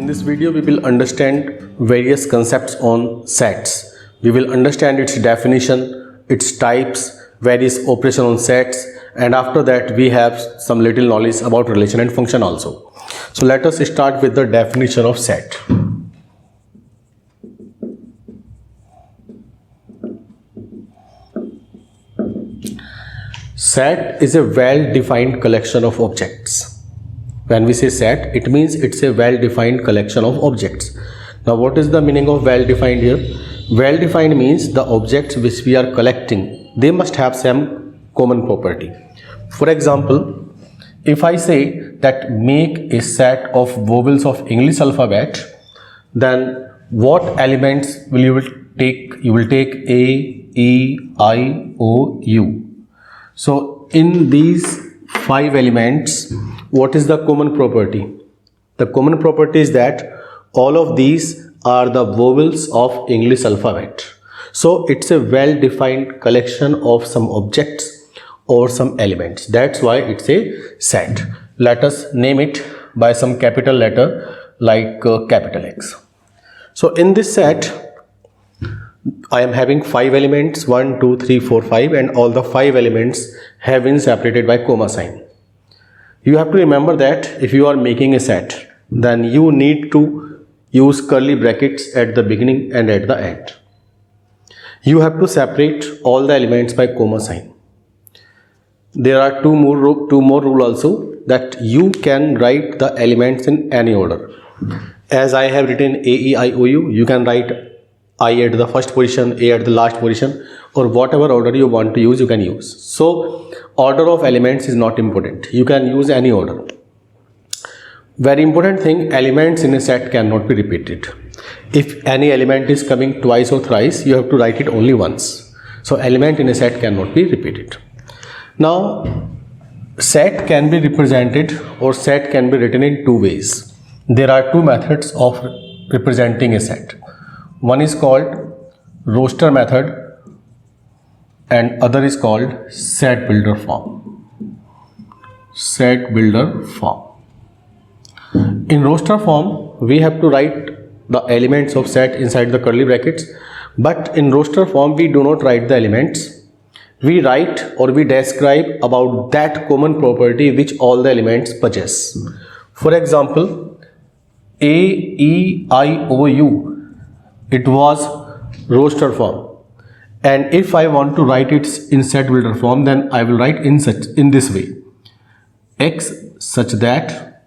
this video, we will understand various concepts on sets. We will understand its definition, its types, various operation on sets, and after that we have some little knowledge about relation and function also. So let us start with the definition of set. Set is a well-defined collection of objects. When we say set, it means it's a well-defined collection of objects. Now what is the meaning of well-defined here? Well-defined means the objects which we are collecting, they must have some common property. For example, if I say that make a set of vowels of English alphabet, then what elements will you take? You will take A, E, I, O, U. So in these 5 elements, what is the common property? The common property is that all of these are the vowels of English alphabet. So it's a well-defined collection of some objects or some elements. That's why it's a set. Let us name it by some capital letter like capital X. So in this set, I am having 5 elements, 1, 2, 3, 4, 5, and all the 5 elements have been separated by comma sign. You have to remember that if you are making a set, then you need to use curly brackets at the beginning and at the end. You have to separate all the elements by comma sign. There are two more rules also, that you can write the elements in any order. As I have written A, E, I, O, U, you can write I at the first position, A at the last position, or whatever order you want to use, you can use. So order of elements is not important. You can use any order. Very important thing, elements in a set cannot be repeated. If any element is coming twice or thrice, you have to write it only once. So element in a set cannot be repeated. Now set can be represented or set can be written in 2 ways. There are 2 methods of representing a set. One is called roster method and other is called set builder form. Set builder form. In roster form, we have to write the elements of set inside the curly brackets, but in roster form we do not write the elements. We write or we describe about that common property which all the elements possess. For example, A, E, I, O, U, it was roster form, and if I want to write it in set builder form, then I will write in this way: X such that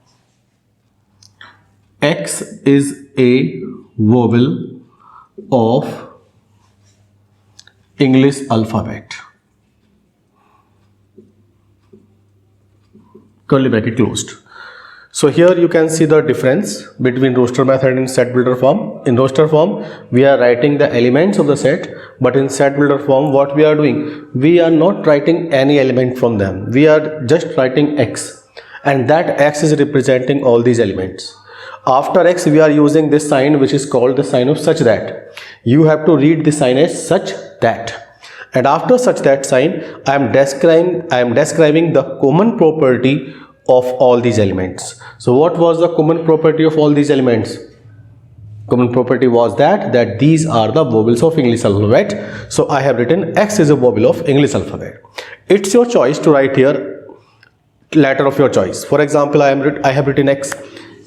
X is a vowel of English alphabet. Curly bracket closed. So here you can see the difference between roster method and set builder form. In roster form, we are writing the elements of the set, but in set builder form, what we are doing? We are not writing any element from them. We are just writing X, and that X is representing all these elements. After X, we are using this sign which is called the sign of such that. You have to read the sign as such that. And after such that sign, I am describing the common property of all these elements. So what was the common property of all these elements? Common property was that these are the vowels of English alphabet. So I have written X is a vowel of English alphabet. It's your choice to write here letter of your choice. For example, I have written X.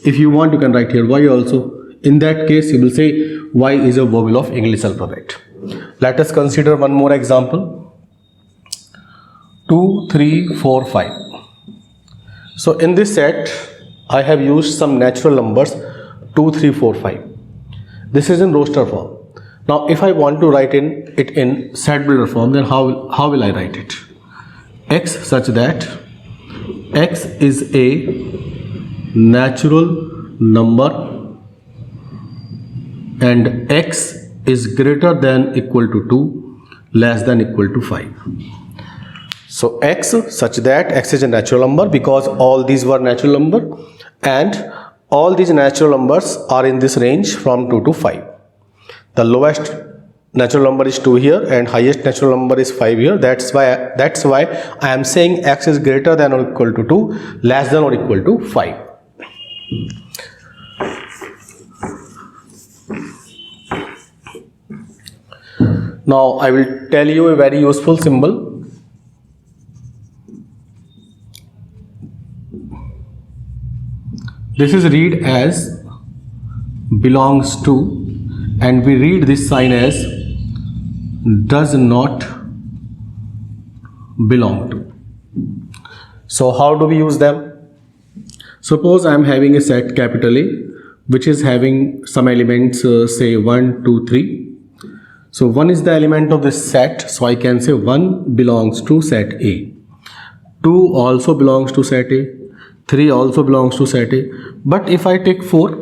If you want, you can write here Y also. In that case, you will say Y is a vowel of English alphabet. Let us consider one more example. 2, 3, 4, 5. So in this set, I have used some natural numbers 2, 3, 4, 5. This is in roster form. Now if I want to write it in set builder form, then how will I write it? X such that X is a natural number and X is greater than equal to 2, less than equal to 5. So X such that X is a natural number, because all these were natural number, and all these natural numbers are in this range from 2 to 5. The lowest natural number is 2 here and highest natural number is 5 here. That's why I am saying X is greater than or equal to 2, less than or equal to 5. Now I will tell you a very useful symbol. This is read as belongs to, and we read this sign as does not belong to. So how do we use them? Suppose I am having a set capital A which is having some elements, say 1, 2, 3. So 1 is the element of this set, so I can say 1 belongs to set A. 2 also belongs to set A. 3 also belongs to set A. But if I take 4,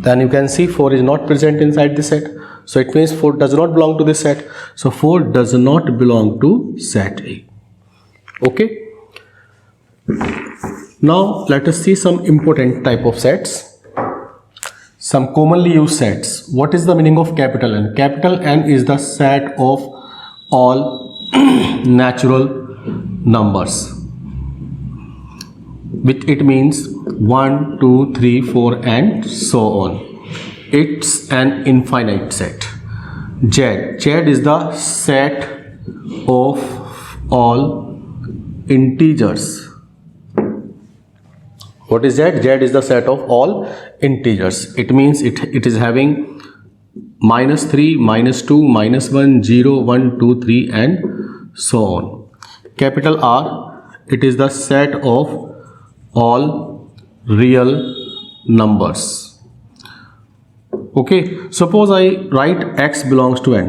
then you can see 4 is not present inside the set. So it means 4 does not belong to this set. So 4 does not belong to set A. Okay. Now let us see some important type of sets. Some commonly used sets. What is the meaning of capital N? Capital N is the set of all natural numbers. Which it means 1, 2, 3, 4 and so on. It's an infinite set. Z is the set of all integers. What is Z? Z is the set of all integers. It means it is having -3, -2, -1, 0, 1, 2, 3 and so on. Capital R, it is the set of all real numbers. Okay, suppose I write x belongs to n.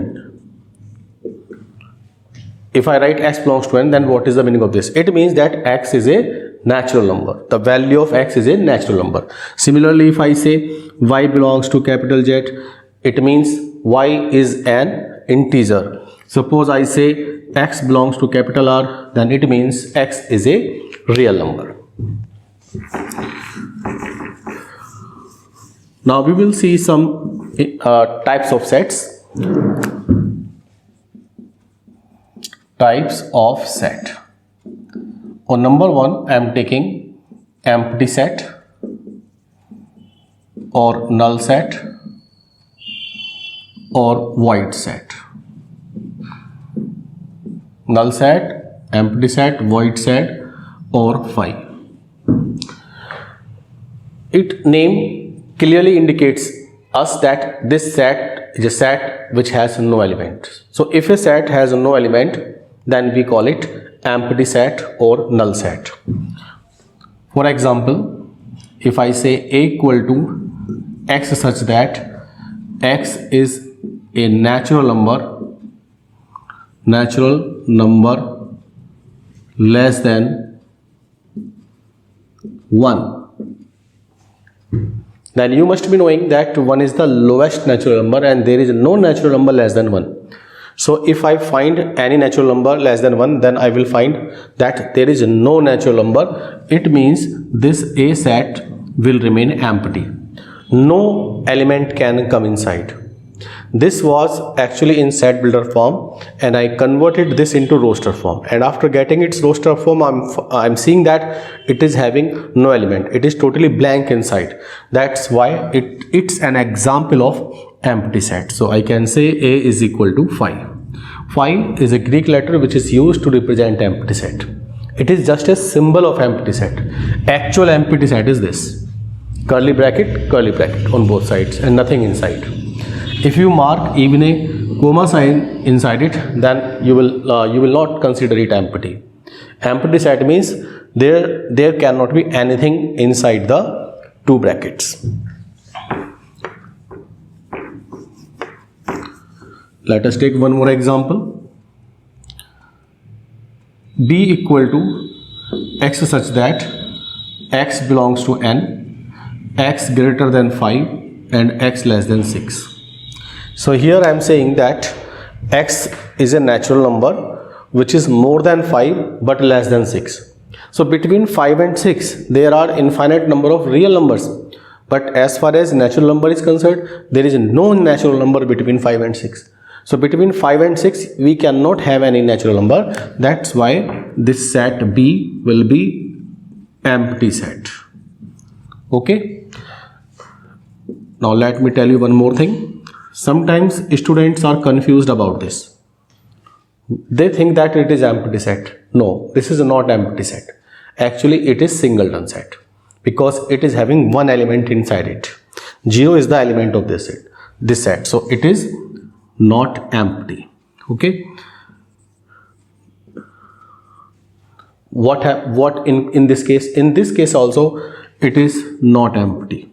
If I write x belongs to n, then what is the meaning of this? It means that x is a natural number. The value of x is a natural number. Similarly, if I say y belongs to capital Z, it means y is an integer. Suppose I say x belongs to capital R, then it means x is a real number. Now we will see some types of sets. Types of set. On number 1, I am taking empty set or null set or void set. Null set, empty set, void set or phi. Its name clearly indicates us that this set is a set which has no element. So if a set has no element, then we call it empty set or null set. For example, if I say A equal to x such that x is a natural number less than 1, then you must be knowing that 1 is the lowest natural number and there is no natural number less than 1. So if I find any natural number less than 1, then I will find that there is no natural number. It means this A set will remain empty. No element can come inside. This was actually in set builder form and I converted this into roster form, and after getting its roster form I'm seeing that it is having no element. It is totally blank inside. That's why it's an example of empty set. So I can say A is equal to phi. Phi is a Greek letter which is used to represent empty set. It is just a symbol of empty set. Actual empty set is this: curly bracket on both sides and nothing inside. If you mark even a comma sign inside it, then you will not consider it empty. Empty set means there cannot be anything inside the two brackets. Let us take one more example. B equal to x such that x belongs to n, x greater than 5 and x less than 6. So here I am saying that x is a natural number which is more than 5 but less than 6. So between 5 and 6 there are infinite number of real numbers, but as far as natural number is concerned, there is no natural number between 5 and 6. So between 5 and 6 we cannot have any natural number. That's why this set B will be empty set. Okay. Now let me tell you one more thing. Sometimes students are confused about this. They think that it is empty set. No, this is not empty set. Actually, it is singleton set because it is having one element inside it. 0 is the element of this set. So it is not empty. Okay. What in this case? In this case also it is not empty,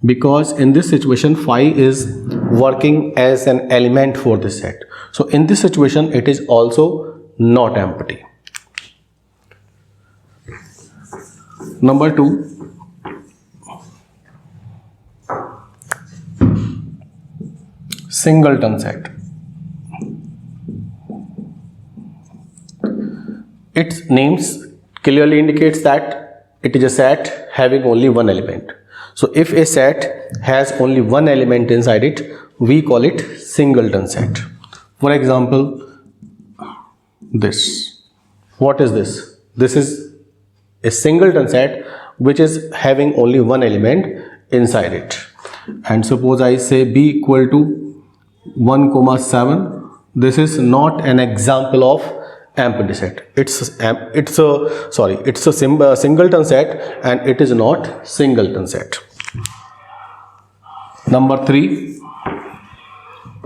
because in this situation phi is working as an element for this set. So in this situation it is also not empty. Number 2, singleton set. Its names clearly indicates that it is a set having only one element. So if a set has only one element inside it, we call it singleton set. For example, this. What is this? This is a singleton set which is having only one element inside it. And suppose I say b equal to 1,7. This is not an example of empty set. It's a singleton set and it is not singleton set. Number 3,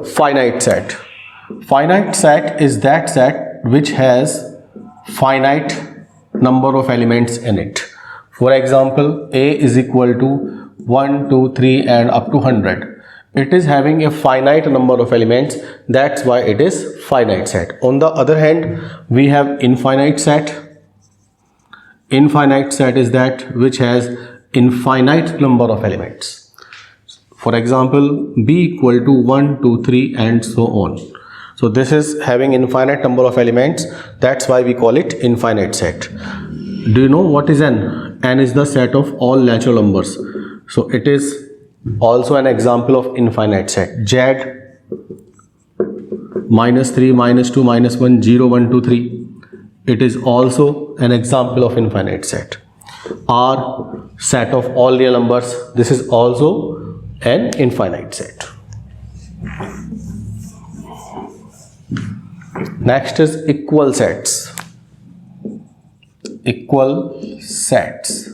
finite set. Finite set is that set which has finite number of elements in it. For example, a is equal to 1, 2, 3 and up to 100. It is having a finite number of elements, that's why it is finite set. On the other hand, we have infinite set. Infinite set is that which has infinite number of elements. For example, b equal to 1, 2, 3 and so on. So this is having infinite number of elements, that's why we call it infinite set. Do you know what is n? N is the set of all natural numbers. So it is also an example of infinite set. Z -3, -2, -1, 0, 1, 2, 3. It is also an example of infinite set. R, set of all real numbers. This is also an infinite set. Next is equal sets. Equal sets.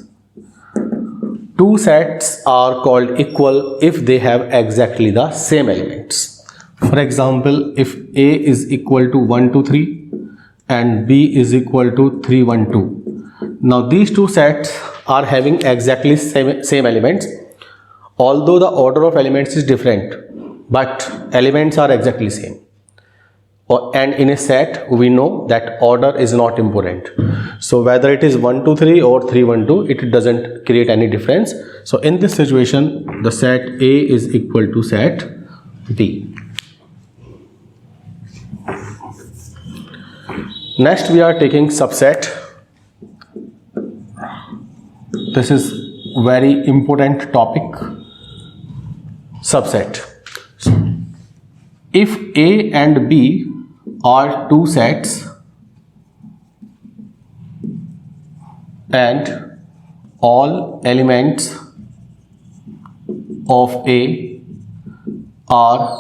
Two sets are called equal if they have exactly the same elements. For example, if A is equal to 1, 2, 3 and B is equal to 3, 1, 2. Now these two sets are having exactly same elements, although the order of elements is different, but elements are exactly same. And in a set we know that order is not important. So whether it is 1, 2, 3 or 3, 1, 2, it doesn't create any difference. So in this situation the set A is equal to set B. Next we are taking subset. This is very important topic. Subset. If A and B are two sets and all elements of A are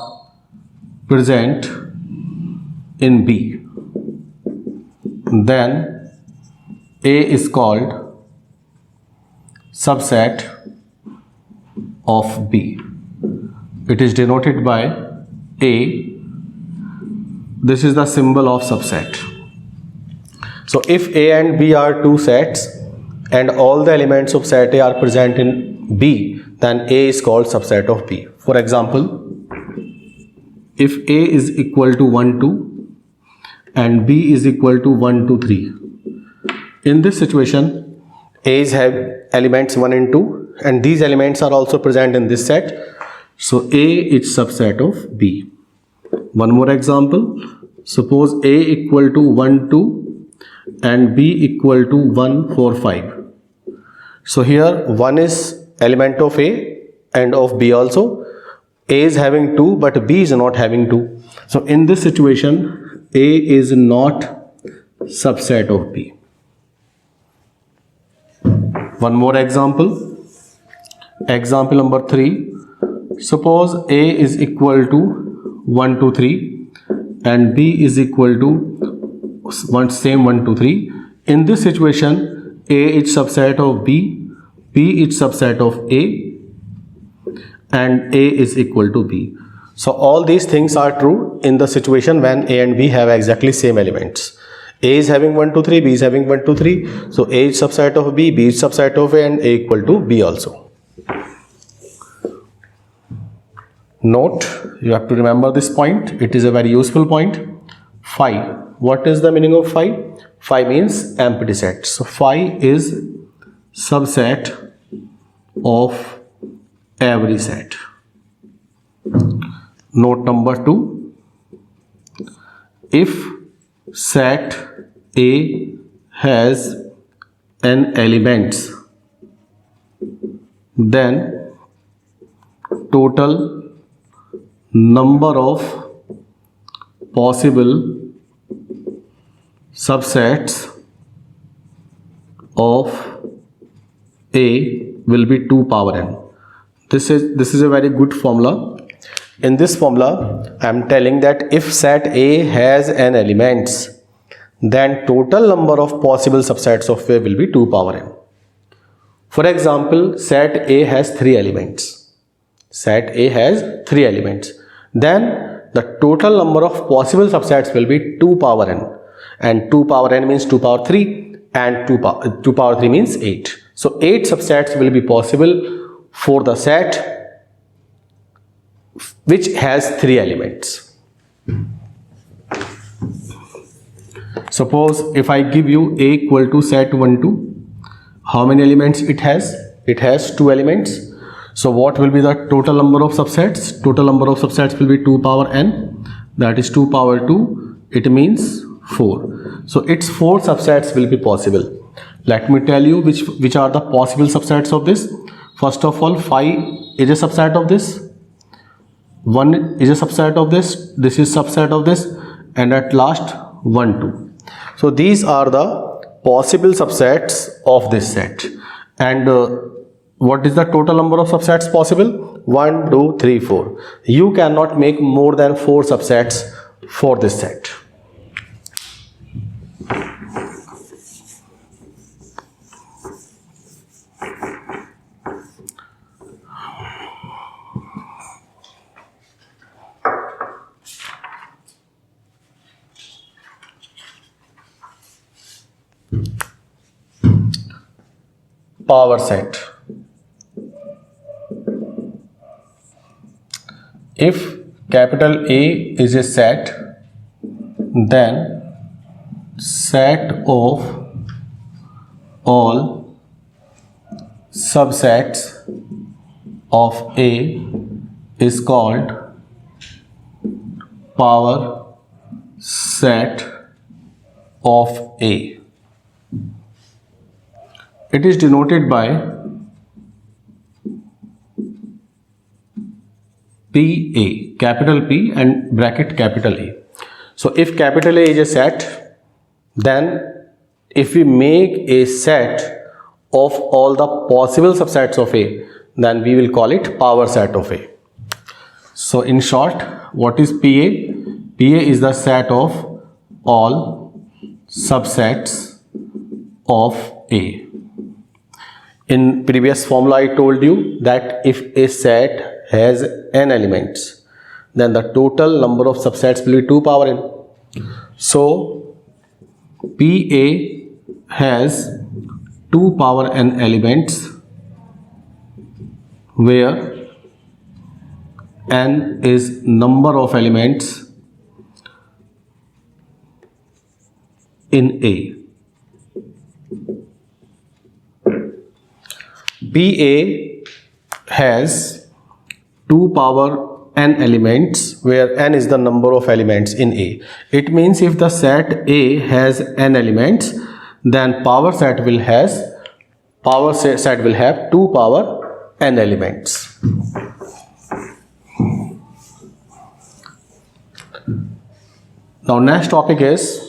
present in B, then A is called subset of B. It is denoted by A. This is the symbol of subset. So if A and B are two sets and all the elements of set A are present in B, then A is called subset of B. For example, if A is equal to 1, 2 and B is equal to 1, 2, 3. In this situation, A's have elements 1 and 2 and these elements are also present in this set. So A is subset of B. One more example. Suppose A equal to 1, 2 and B equal to 1, 4, 5. So here 1 is element of A and of B also. A is having 2 but B is not having 2. So in this situation A is not subset of B. One more example. Example number 3. Suppose A is equal to 1, 2, 3 and B is equal to same 1 2 3. In this situation, A is subset of B, B is subset of A, and A is equal to B. So all these things are true in the situation when A and B have exactly same elements. A is having 1 2 3, B is having 1 2 3. So A is subset of B, B is subset of A, and A equal to B also. Note, you have to remember this point. It is a very useful point. Phi. What is the meaning of phi? Phi means empty set. So phi is subset of every set. Note number 2. If set A has n elements, then total number of possible subsets of A will be 2 power n. This is a very good formula. In this formula, I am telling that if set A has n elements, then total number of possible subsets of A will be 2 power n. For example, set A has 3 elements. Set A has 3 elements. Then the total number of possible subsets will be 2 power n. And 2 power n means 2 power 3, and 2 power 3 means 8. So 8 subsets will be possible for the set which has 3 elements. Suppose if I give you A equal to set 1 2, how many elements it has? It has 2 elements. So what will be the total number of subsets? Total number of subsets will be 2 power n, that is 2 power 2, it means 4. So its 4 subsets will be possible. Let me tell you which are the possible subsets of this. First of all, phi is a subset of this, 1 is a subset of this is subset of this, and at last 1 2. So these are the possible subsets of this set. And what is the total number of subsets possible? 1 2 3 4. You cannot make more than 4 subsets for this set. Power set. If capital A is a set, then set of all subsets of A is called power set of A. It is denoted by PA, capital P and bracket capital A. So if capital A is a set, then if we make a set of all the possible subsets of A, then we will call it power set of A. So in short, what is PA? PA is the set of all subsets of A. In previous formula, I told you that if a set has n elements, then the total number of subsets will be 2 power n. So PA has 2 power n elements, where n is number of elements in A. PA has 2 power n elements, where n is the number of elements in A. It means if the set A has n elements, then power set will have 2 power n elements. Now next topic is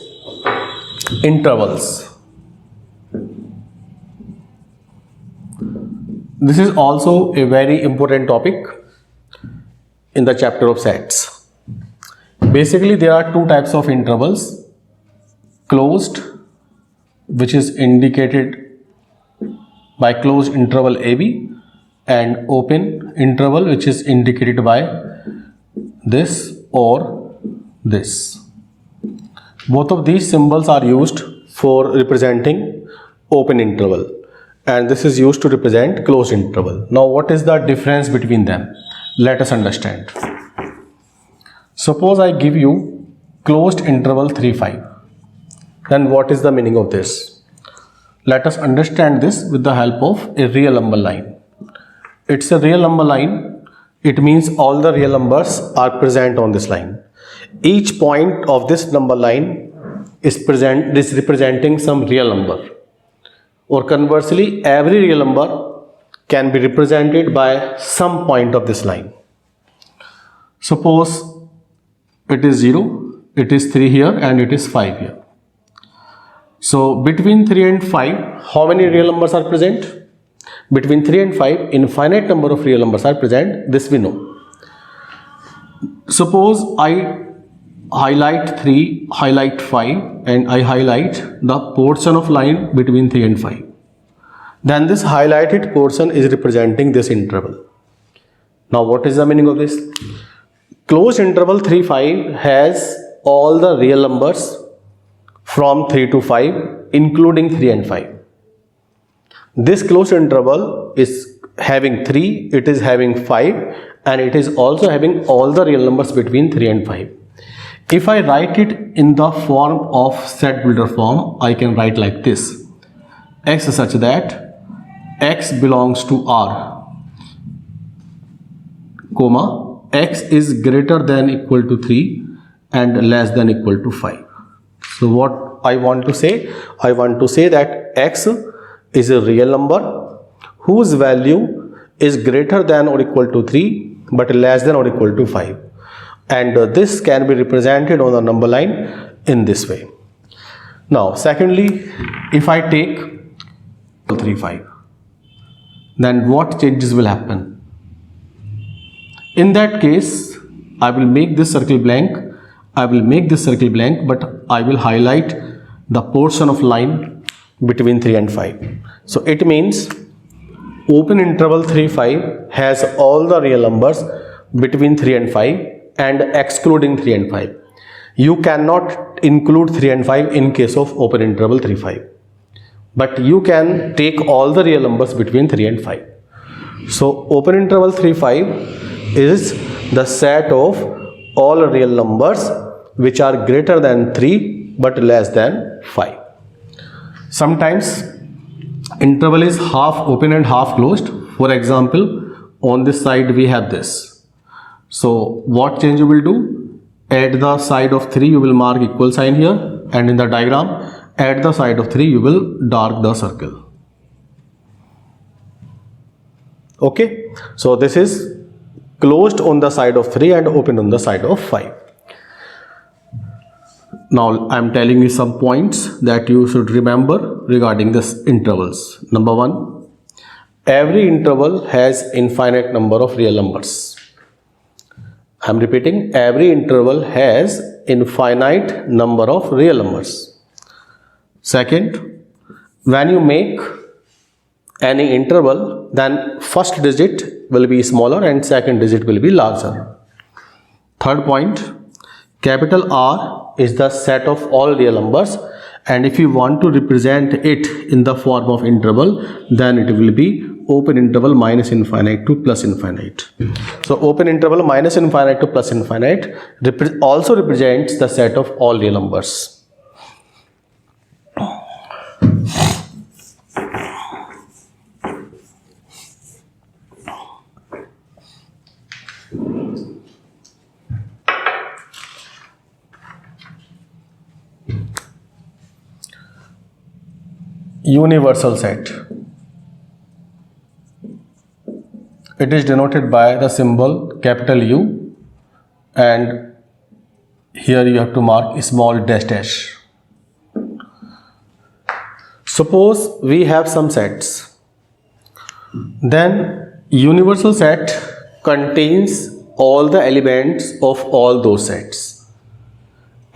intervals. This is also a very important topic in the chapter of sets. Basically there are two types of intervals: closed, which is indicated by closed interval AB, and open interval, which is indicated by this or this. Both of these symbols are used for representing open interval, and this is used to represent closed interval. Now what is the difference between them? Let us understand. Suppose I give you closed interval 3, 5. Then what is the meaning of this? Let us understand this with the help of a real number line. It's a real number line. It means all the real numbers are present on this line. Each point of this number line is representing some real number. Or conversely, every real number can be represented by some point of this line. Suppose it is 0, it is 3 here, and it is 5 here. So between 3 and 5, how many real numbers are present? Between 3 and 5, infinite number of real numbers are present. This we know. Suppose I highlight 3, highlight 5, and I highlight the portion of line between 3 and 5. Then this highlighted portion is representing this interval. Now what is the meaning of this? Closed interval 3, 5 has all the real numbers from 3 to 5, including 3 and 5. This closed interval is having 3, it is having 5, and it is also having all the real numbers between 3 and 5. If I write it in the form of set builder form, I can write like this: x such that x belongs to R, comma, x is greater than equal to 3 and less than equal to 5. So what I want to say? I want to say that x is a real number whose value is greater than or equal to 3 but less than or equal to 5. And this can be represented on the number line in this way. Now secondly, if I take 3, 5, then what changes will happen? In that case, I will make this circle blank. But I will highlight the portion of line between 3 and 5. So it means open interval 3, 5 has all the real numbers between 3 and 5 and excluding 3 and 5. You cannot include 3 and 5 in case of open interval 3, 5. But you can take all the real numbers between 3 and 5. So open interval 3, 5 is the set of all real numbers which are greater than 3 but less than 5. Sometimes interval is half open and half closed. For example, on this side we have this. So what change you will do? At the side of 3 you will mark equal sign here, and in the diagram at the side of 3 you will dark the circle. Okay, so this is closed on the side of 3 and open on the side of 5. Now I am telling you some points that you should remember regarding this intervals. Number 1, every interval has infinite number of real numbers. I am repeating, every interval has infinite number of real numbers. Second, when you make any interval, then first digit will be smaller and second digit will be larger. Third point, capital R is the set of all real numbers, and if you want to represent it in the form of interval, then it will be open interval minus infinite to plus infinite. So open interval minus infinite to plus infinite also represents the set of all real numbers. Universal set. It is denoted by the symbol capital U, and here you have to mark small dash dash. Suppose we have some sets. Then universal set contains all the elements of all those sets.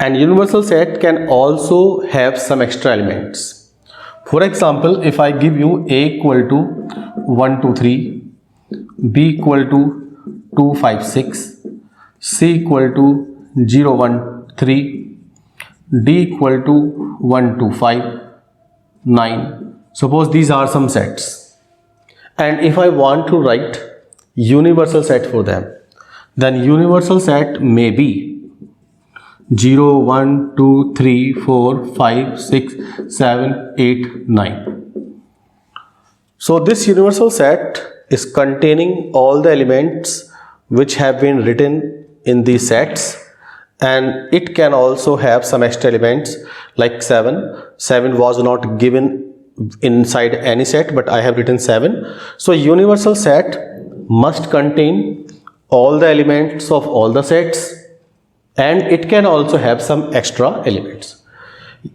And universal set can also have some extra elements. For example, if I give you A equal to 1, 2, 3, B equal to 2, 5, 6, C equal to 0, 1, 3, D equal to 1, 2, 5, 9. Suppose these are some sets. And if I want to write universal set for them, then universal set may be 0, 1, 2, 3, 4, 5, 6, 7, 8, 9. So this universal set is containing all the elements which have been written in these sets, and it can also have some extra elements like 7. 7 was not given inside any set, but I have written 7. So universal set must contain all the elements of all the sets, and it can also have some extra elements.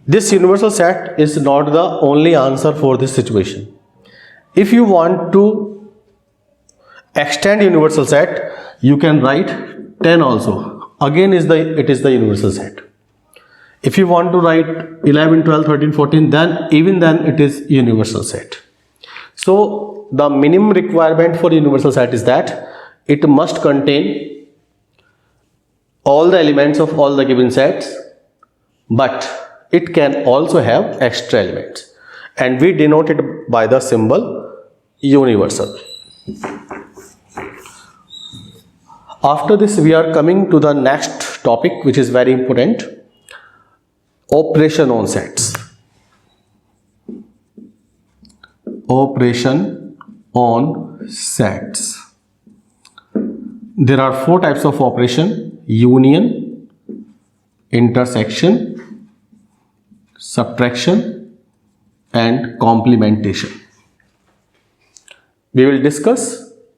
This universal set is not the only answer for this situation. If you want to extend universal set, you can write 10 also. Again it is the universal set. If you want to write 11, 12, 13, 14, then even then it is universal set. So the minimum requirement for universal set is that it must contain all the elements of all the given sets, but it can also have extra elements, and we denote it by the symbol universal. After this, we are coming to the next topic, which is very important: operation on sets. Operation on sets. There are 4 types of operation: union, intersection, subtraction, and complementation. We will discuss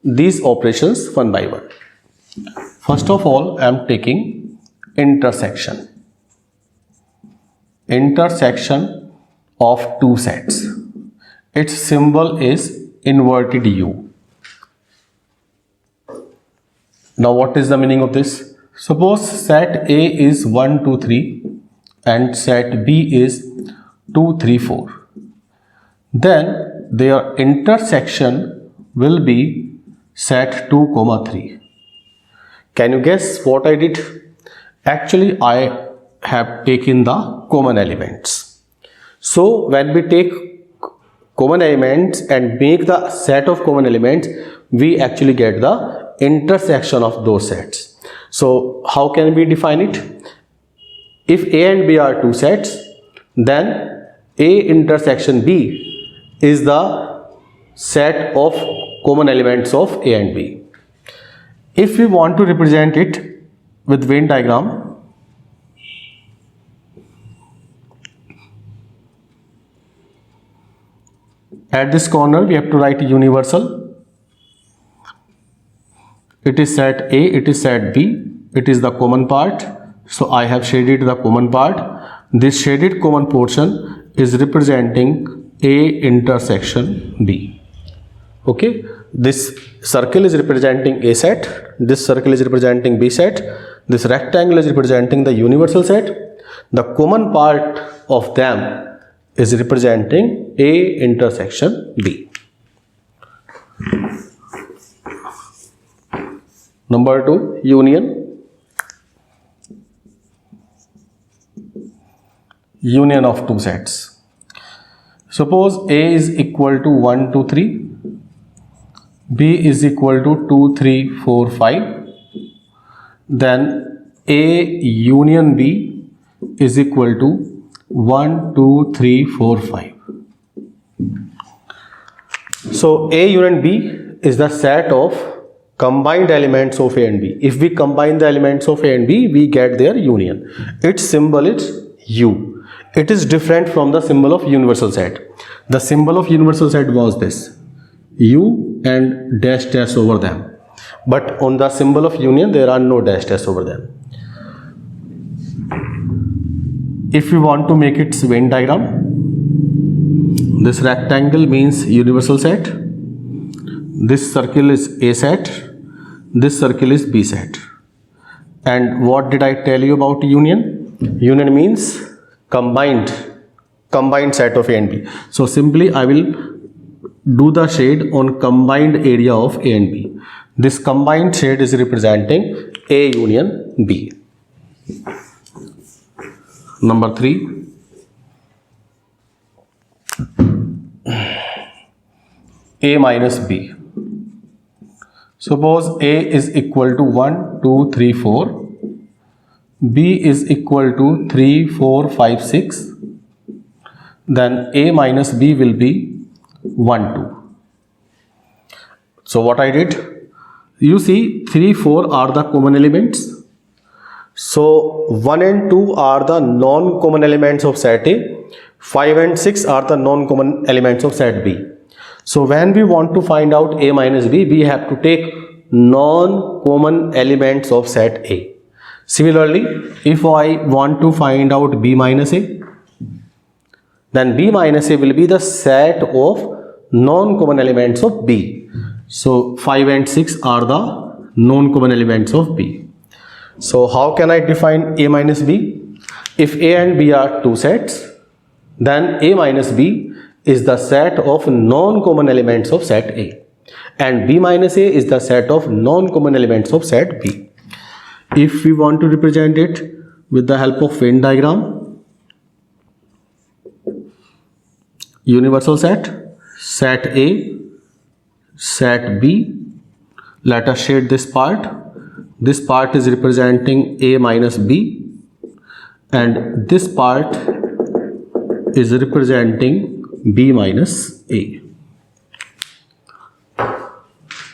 these operations one by one. First of all, I am taking intersection. Intersection of 2 sets. Its symbol is inverted U. Now what is the meaning of this? Suppose set A is 1, 2, 3 and set B is 2, 3, 4. Then their intersection will be set 2, 3. Can you guess what I did? Actually, I have taken the common elements. So when we take common elements and make the set of common elements, we actually get the intersection of those sets. So how can we define it? If A and B are 2 sets, then A intersection B is the set of common elements of A and B. If we want to represent it with Venn diagram, at this corner we have to write universal. It is set A, it is set B, it is the common part. So I have shaded the common part. This shaded common portion is representing A intersection B. Okay, this circle is representing A set, this circle is representing B set, this rectangle is representing the universal set. The common part of them is representing A intersection B. Number 2, union. Union of 2 sets. Suppose A is equal to 1, 2, 3, B is equal to 2, 3, 4, 5. Then A union B is equal to 1, 2, 3, 4, 5. So A union B is the set of combined elements of A and B. If we combine the elements of A and B, we get their union. Its symbol is U. It is different from the symbol of universal set. The symbol of universal set was this, U and dash dash over them. But on the symbol of union, there are no dash dash over them. If we want to make its Venn diagram, this rectangle means universal set, this circle is A set, this circle is B set. And what did I tell you about union? Union means combined set of A and B. So simply I will do the shade on combined area of A and B. This combined shade is representing A union B. Number 3. A minus B. Suppose A is equal to 1, 2, 3, 4. B is equal to 3, 4, 5, 6. Then A minus B will be 1, 2. So what I did? You see 3, 4 are the common elements. So 1 and 2 are the non-common elements of set A. 5 and 6 are the non-common elements of set B. So when we want to find out A minus B, we have to take non-common elements of set A. Similarly, if I want to find out B minus A, then B minus A will be the set of non-common elements of B. So 5 and 6 are the non-common elements of B. So how can I define A minus B? If A and B are two sets, then A minus B is the set of non-common elements of set A, and B minus A is the set of non-common elements of set B. If we want to represent it with the help of Venn diagram, universal set A, set B, let us shade this part. This part is representing A minus B, and this part is representing B minus A.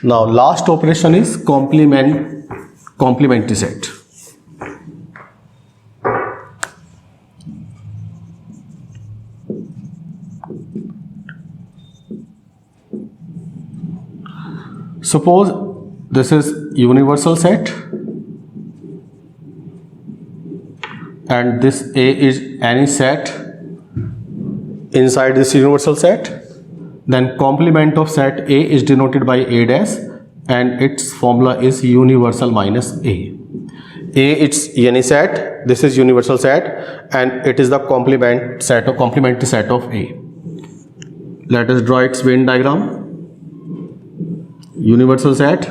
Now last operation is complementary set. Suppose this is universal set and this A is any set inside this universal set, then complement of set A is denoted by A dash and its formula is universal minus A. A it's any set, this is universal set, and it is the complementary set of A. Let us draw its Venn diagram. Universal set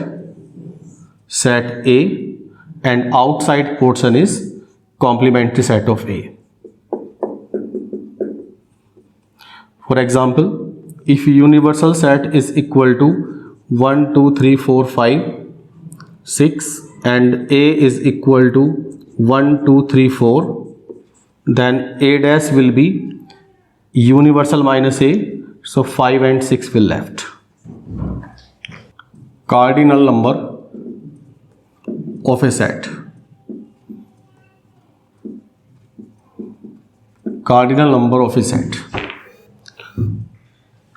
A, and outside portion is complementary set of A. For example, if universal set is equal to 1, 2, 3, 4, 5, 6 and A is equal to 1, 2, 3, 4, then A dash will be universal minus A, so 5 and 6 will left. Cardinal number of a set. Cardinal number of a set.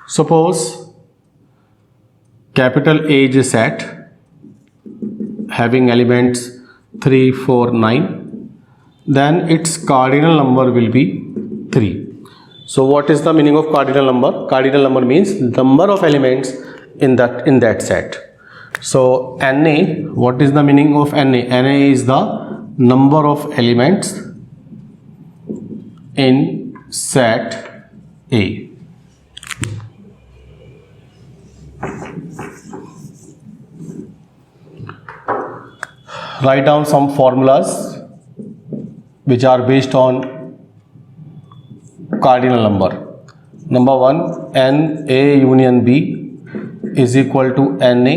Suppose capital A is a set having elements 3, 4, 9, then its cardinal number will be 3. So what is the meaning of cardinal number? Cardinal number means number of elements in that set. So Na, what is the meaning of Na? Na is the number of elements in set A. Write down some formulas which are based on cardinal number. Number 1, Na union B is equal to Na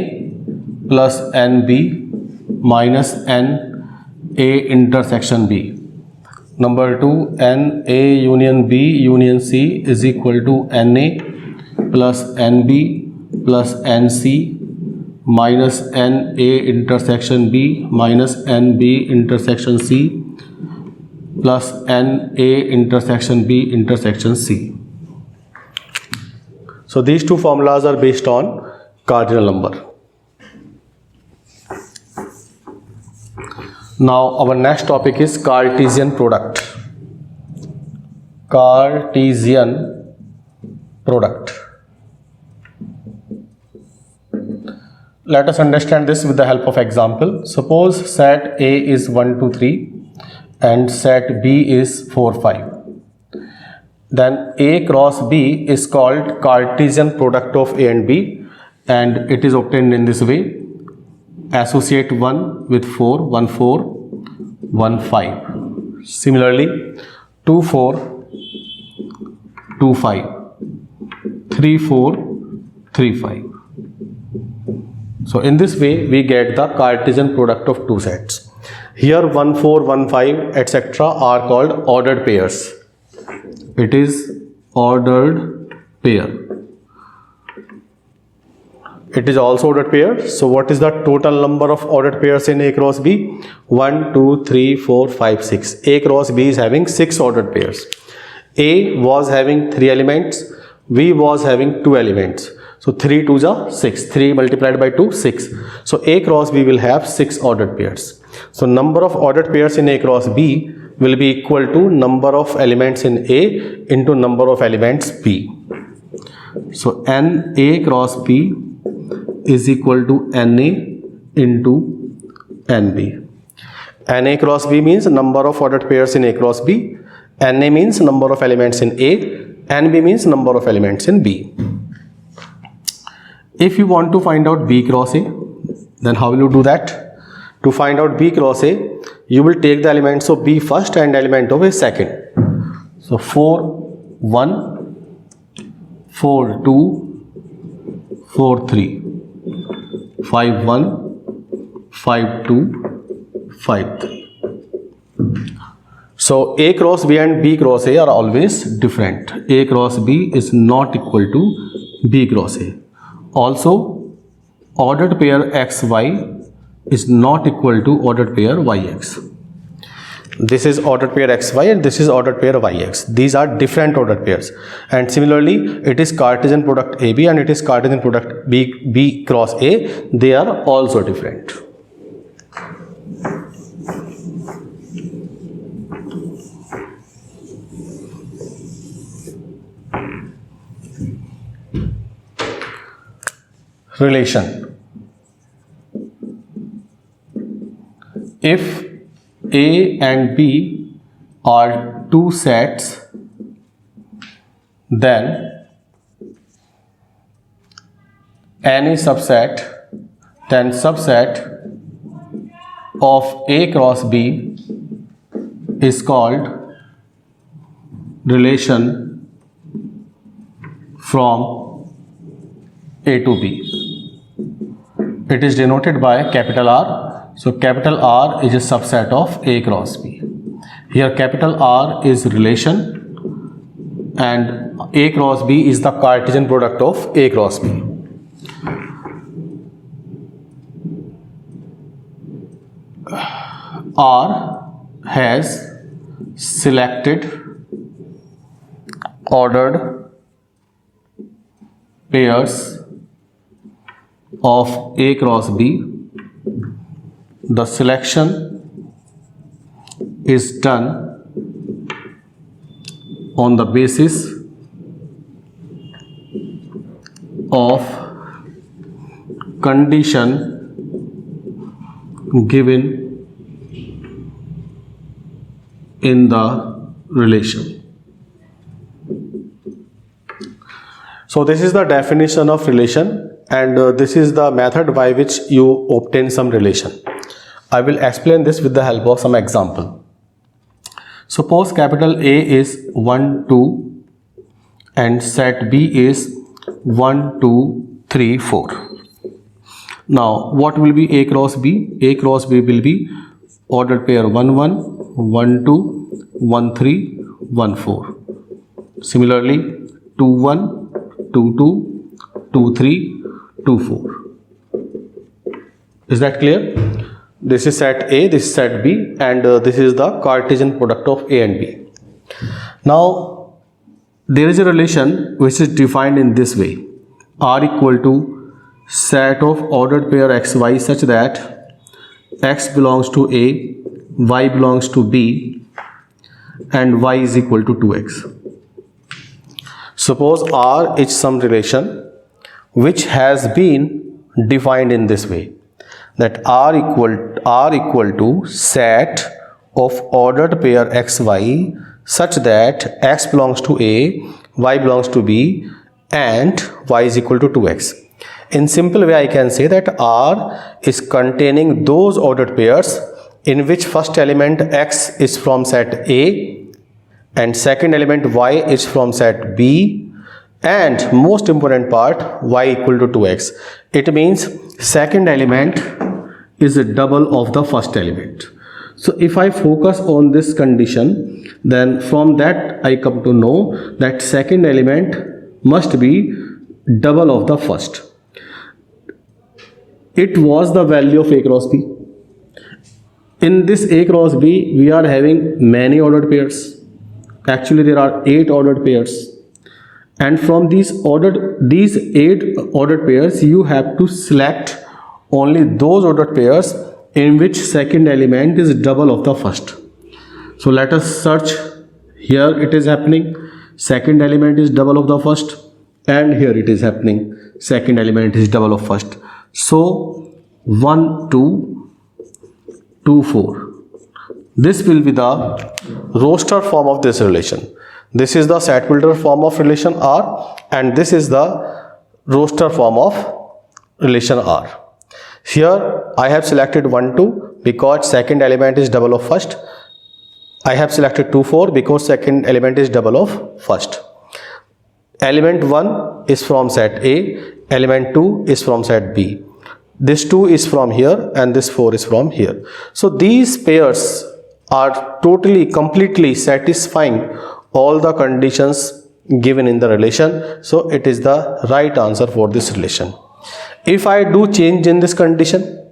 plus NB minus NA intersection B. Number 2, NA union B union C is equal to NA plus NB plus NC minus NA intersection B minus NB intersection C plus NA intersection B intersection C. So these two formulas are based on cardinal number. Now our next topic is Cartesian product. Cartesian product. Let us understand this with the help of example. Suppose set A is 1, 2, 3 and set B is 4, 5. Then A cross B is called Cartesian product of A and B, and it is obtained in this way. Associate 1 with 4, 1, 4, 1, 5. Similarly, 2, 4, 2, 5, 3, 4, 3, 5. So in this way we get the Cartesian product of two sets. Here 1, 4, 1, 5, etc. are called ordered pairs. It is ordered pair. It is also ordered pair. So what is the total number of ordered pairs in A cross B? 1, 2, 3, 4, 5, 6. A cross B is having 6 ordered pairs. A was having 3 elements. B was having 2 elements. So 3 2s are 6. 3 multiplied by 2, 6. So A cross B will have 6 ordered pairs. So number of ordered pairs in A cross B will be equal to number of elements in A into number of elements B. So N A cross B is equal to NA into NB. NA cross B means number of ordered pairs in A cross B. NA means number of elements in A. NB means number of elements in B. If you want to find out B cross A, then how will you do that? To find out B cross A, you will take the elements of B first and element of A second. So 4, 1, 4, 2, 4, 3, 5, 1, 5, 2, 5, 3. So A cross B and B cross A are always different. A cross B is not equal to B cross A. Also, ordered pair XY is not equal to ordered pair YX. This is ordered pair XY and this is ordered pair YX. These are different ordered pairs. And similarly, it is Cartesian product AB and it is Cartesian product B cross A. They are also different. Relation. If A and B are two sets, then any subset, then subset of A cross B is called relation from A to B. It is denoted by capital R. So capital R is a subset of A cross B. Here capital R is relation and A cross B is the Cartesian product of A cross B. R has selected ordered pairs of A cross B. The selection is done on the basis of condition given in the relation. So this is the definition of relation, and this is the method by which you obtain some relation. I will explain this with the help of some example. Suppose capital A is 1, 2 and set B is 1, 2, 3, 4. Now what will be A cross B? A cross B will be ordered pair 1, 1, 1, 2, 1, 3, 1, 4. Similarly 2, 1, 2, 2, 2, 3, 2, 4. Is that clear? This is set A, this is set B, and this is the Cartesian product of A and B. Now, there is a relation which is defined in this way. R equal to set of ordered pair XY such that X belongs to A, Y belongs to B, and Y is equal to 2X. Suppose R is some relation which has been defined in this way, that R equal to set of ordered pair xy such that x belongs to A, y belongs to B and y is equal to 2x. In simple way I can say that R is containing those ordered pairs in which first element x is from set A and second element y is from set B and most important part y equal to 2x. It means second element is a double of the first element. So if I focus on this condition, then from that I come to know that second element must be double of the first. It was the value of A cross B. In this A cross B, we are having many ordered pairs. Actually, there are 8 ordered pairs. And from these 8 ordered pairs, you have to select only those ordered pairs in which second element is double of the first. So let us search. Here it is happening. Second element is double of the first. And here it is happening. Second element is double of first. So 1, 2, 2, 4. This will be the roster form of this relation. This is the set builder form of relation R and this is the roster form of relation R. Here I have selected 1, 2 because second element is double of first. I have selected 2, 4 because second element is double of first. Element 1 is from set A, element 2 is from set B. This 2 is from here and this 4 is from here. So these pairs are totally, completely satisfying all the conditions given in the relation. So it is the right answer for this relation. If I do change in this condition,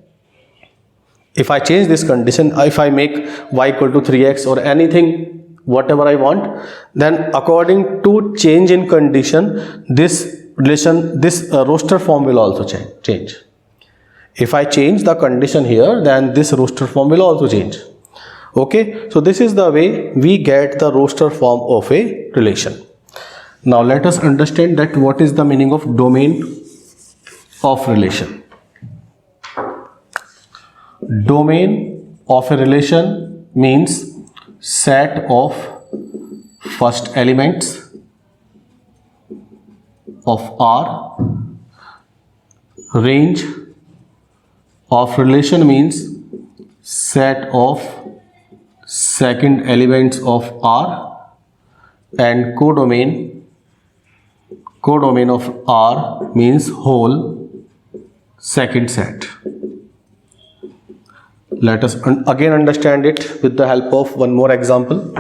if I change this condition, if I make y equal to 3x or anything, whatever I want, then according to change in condition, this relation, this roster form will also change. If I change the condition here, then this roster form will also change. Okay, so this is the way we get the roster form of a relation. Now let us understand that what is the meaning of domain of relation. Domain of a relation means set of first elements of R. Range of relation means set of second elements of R, and codomain of R means whole second set. Let us again understand it with the help of one more example.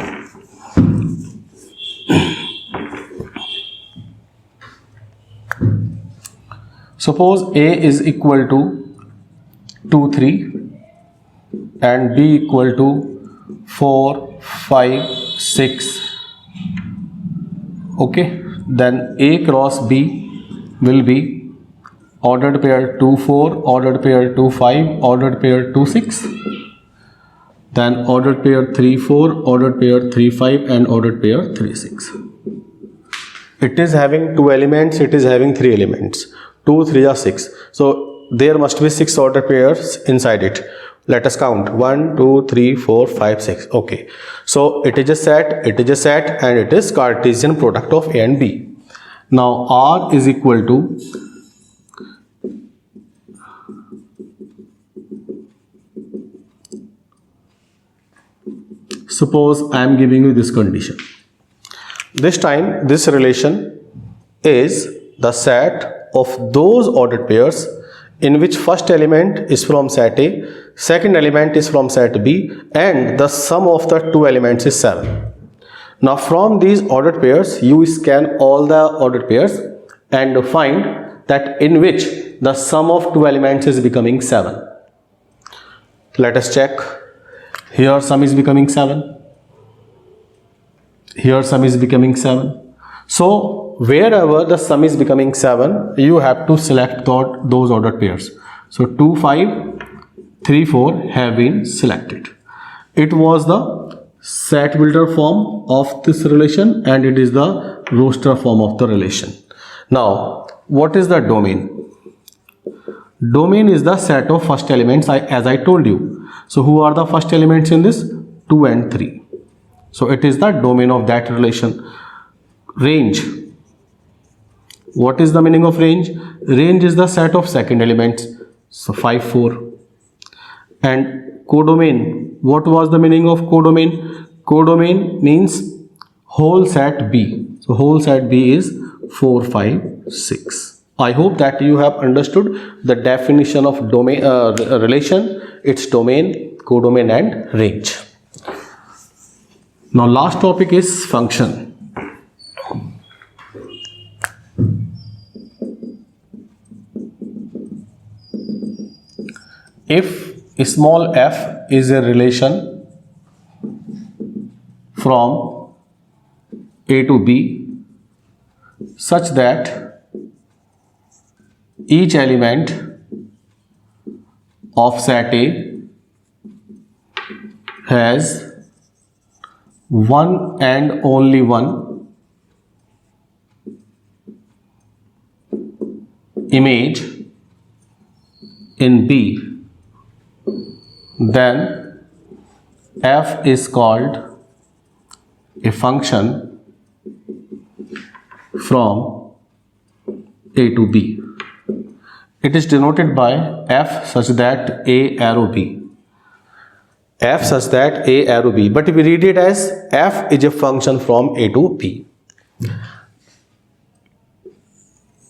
Suppose A is equal to 2, 3 and B equal to 4, 5, 6. Okay, then A cross B will be ordered pair 2, 4, ordered pair 2, 5, ordered pair 2, 6. Then ordered pair 3, 4, ordered pair 3, 5 and ordered pair 3, 6. It is having 2 elements, it is having 3 elements. 2, 3 are 6. So there must be 6 ordered pairs inside it. Let us count 1, 2, 3, 4, 5, 6. Okay. So it is a set, and it is Cartesian product of A and B. Now R is equal to suppose I am giving you this condition. This time this relation is the set of those ordered pairs in which first element is from set A, second element is from set B and the sum of the 2 elements is 7. Now from these ordered pairs you scan all the ordered pairs and find that in which the sum of 2 elements is becoming 7. Let us check. Here sum is becoming 7. Here sum is becoming 7. So wherever the sum is becoming 7, you have to select those ordered pairs. So 2, 5, 3, 4 have been selected. It was the set builder form of this relation and it is the roster form of the relation. Now what is the domain? Domain is the set of first elements as I told you. So who are the first elements in this? 2 and 3. So it is the domain of that relation. Range. What is the meaning of range? Range is the set of second elements. So 5, 4. And codomain. What was the meaning of codomain? Codomain means whole set B. So whole set B is 4, 5, 6. I hope that you have understood the definition of domain relation, its domain, codomain and range. Now last topic is function. If small f is a relation from A to B such that each element of set A has one and only one image in B, then f is called a function from A to B. It is denoted by f such that A arrow B. F such that A arrow B. But we read it as f is a function from A to B.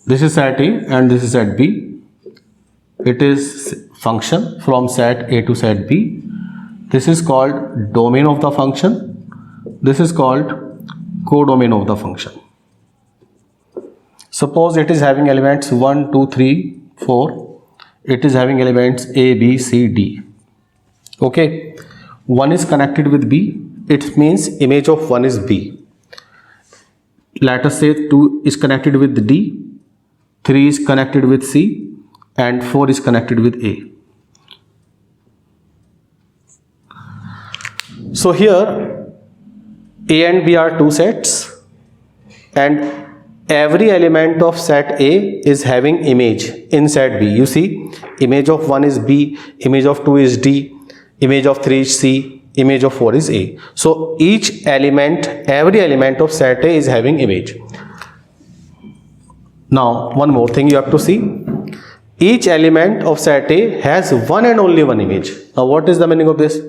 This is set A and this is set B. It is function from set A to set B. This is called domain of the function. This is called codomain of the function. Suppose it is having elements 1, 2, 3, 4. It is having elements A, B, C, D. Okay. 1 is connected with B. It means image of 1 is B. Let us say 2 is connected with D. 3 is connected with C. And 4 is connected with A. So here A and B are two sets and every element of set A is having image in set B. You see, image of 1 is B, image of 2 is D, image of 3 is C, image of 4 is A. So each element, every element of set A is having image. Now one more thing you have to see. Each element of set A has one and only one image. Now what is the meaning of this?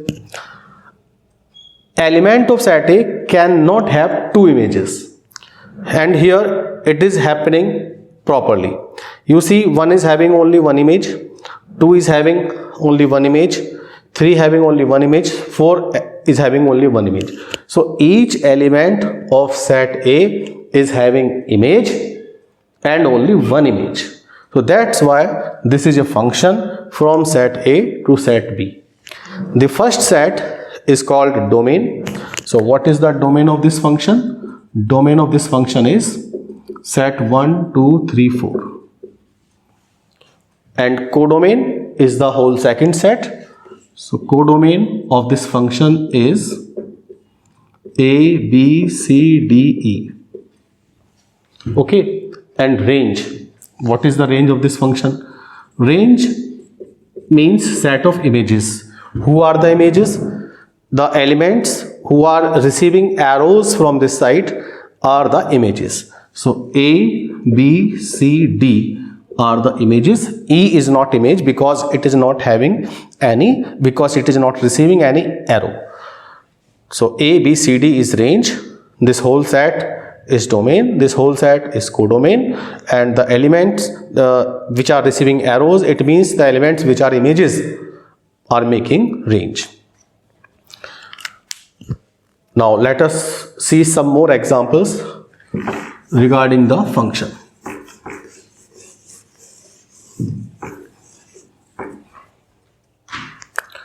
Element of set A cannot have two images. And here it is happening properly. You see, 1 is having only one image, 2 is having only one image, 3 having only one image, 4 is having only one image. So each element of set A is having image and only one image. So that's why this is a function from set A to set B. The first set is called domain. So what is the domain of this function? Domain of this function is set 1, 2, 3, 4. And codomain is the whole second set. So codomain of this function is A, B, C, D, E. Okay. And range. What is the range of this function? Range means set of images. Who are the images? The elements who are receiving arrows from this side are the images. So A, B, C, D are the images. E is not image because it is not having any, because it is not receiving any arrow. So A, B, C, D is range. This whole set is domain, this whole set is codomain, and the elements which are receiving arrows, it means the elements which are images are making range. Now let us see some more examples regarding the function.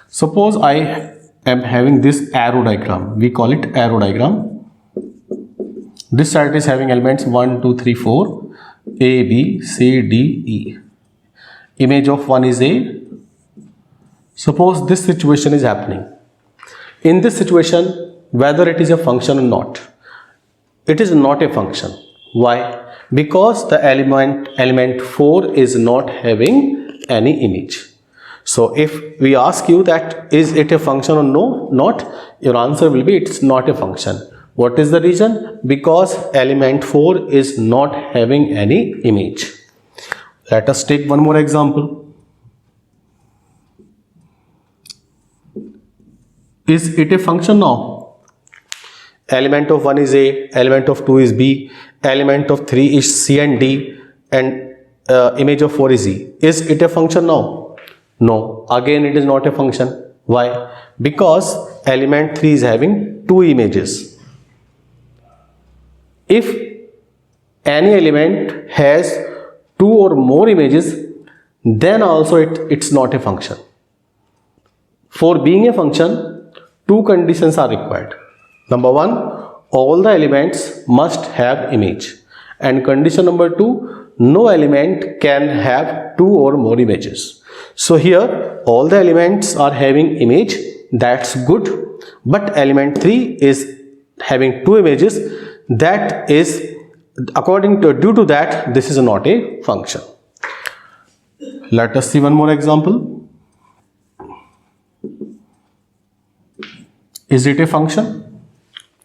Suppose I am having this arrow diagram, we call it arrow diagram. This set is having elements 1, 2, 3, 4, A, B, C, D, E. Image of 1 is A. Suppose this situation is happening. In this situation, whether it is a function or not, it is not a function. Why? Because the element 4 is not having any image. So if we ask you that is it a function or no, not, your answer will be it's not a function. What is the reason? Because element 4 is not having any image. Let us take one more example. Is it a function now? Element of 1 is A, element of 2 is B, element of 3 is C and D, and image of 4 is E. Is it a function now? No. Again, it is not a function. Why? Because element 3 is having 2 images. If any element has 2 or more images, then also it's not a function. For being a function, 2 conditions are required. Number 1, all the elements must have image. And condition number 2, no element can have 2 or more images. So here all the elements are having image, that's good. But element 3 is having 2 images, that is due to that this is not a function. Let us see one more example. Is it a function?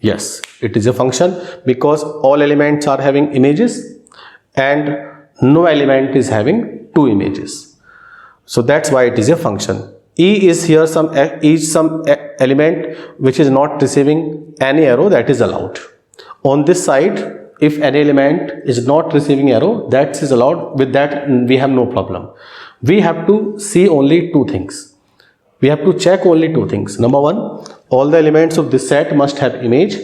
Yes, it is a function because all elements are having images and no element is having 2 images. So that's why it is a function. E is here some element which is not receiving any arrow, that is allowed. On this side, if any element is not receiving arrow, that is allowed. With that we have no problem. We have to see only 2 things. We have to check only 2 things. Number 1, all the elements of this set must have image.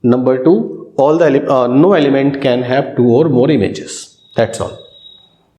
Number 2, all the no element can have 2 or more images. That's all.